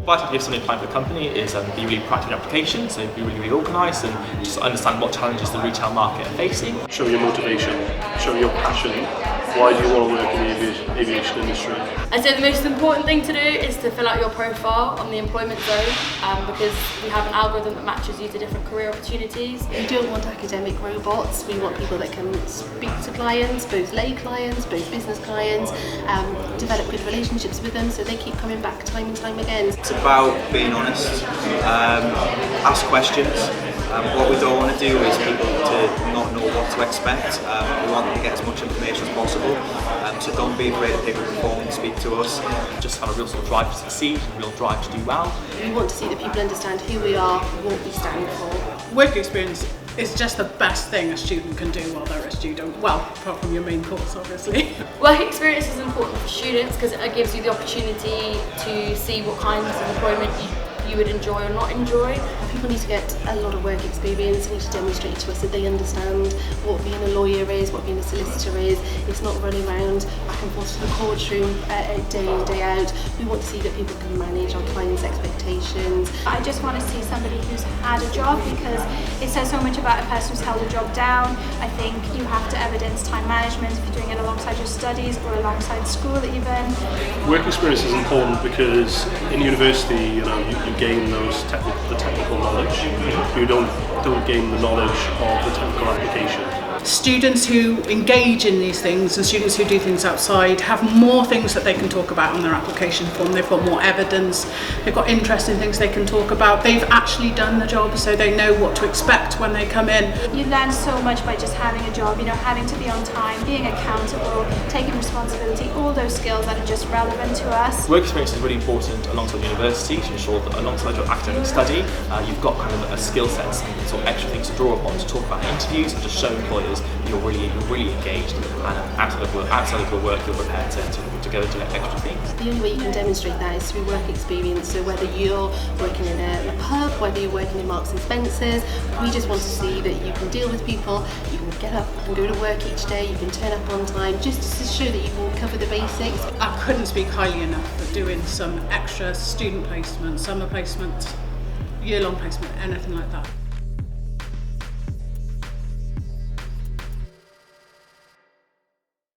Advice I give someone applying for a company is be really proactive in application, so be really organised and just understand what challenges the retail market are facing. Show your motivation, show your passion. Why do you want to work in the aviation industry? I'd say the most important thing to do is to fill out your profile on the employment zone because we have an algorithm that matches you to different career opportunities. We don't want academic robots, we want people that can speak to clients, both lay clients, both business clients, develop good relationships with them so they keep coming back time and time again. It's about being honest, ask questions. What we don't want to do is people to not know what to expect. We want them to get as much information as possible. So don't be afraid to pick up the phone and speak to us. Just have a real sort of drive to succeed, a real drive to do well. We want to see that people understand who we are, what we stand for. Work experience is just the best thing a student can do while they're a student. Well, apart from your main course, obviously. Work experience is important for students because it gives you the opportunity to see what kinds of employment you would enjoy or not enjoy. People need to get a lot of work experience, they need to demonstrate to us that they understand what being a lawyer is, what being a solicitor is. It's not running around back and forth to the courtroom day in, day out. We want to see that people can manage our clients' expectations. I just want to see somebody who's had a job because it says so much about a person who's held a job down. I think you have to evidence time management if you're doing it alongside your studies or alongside school even. Work experience is important because in university, you gain those the technical knowledge. You don't gain the knowledge of the technical application. Students who engage in these things and students who do things outside have more things that they can talk about on their application form. They've got more evidence, they've got interesting things they can talk about. They've actually done the job so they know what to expect when they come in. You learn so much by just having a job, having to be on time, being accountable, taking responsibility, all those skills that are just relevant to us. Work experience is really important alongside university to ensure that alongside your academic study, you've got kind of a skill set and sort of extra things to draw upon to talk about interviews and just show employers you're really engaged, and outside of your work you're prepared to go do extra things. The only way you can demonstrate that is through work experience. So whether you're working in a pub, whether you're working in Marks and Spencer's, we just want to see that you can deal with people, you can get up and go to work each day, you can turn up on time, just to show that you can cover the basics. I couldn't speak highly enough of doing some extra student placement, summer placement, year-long placement, anything like that.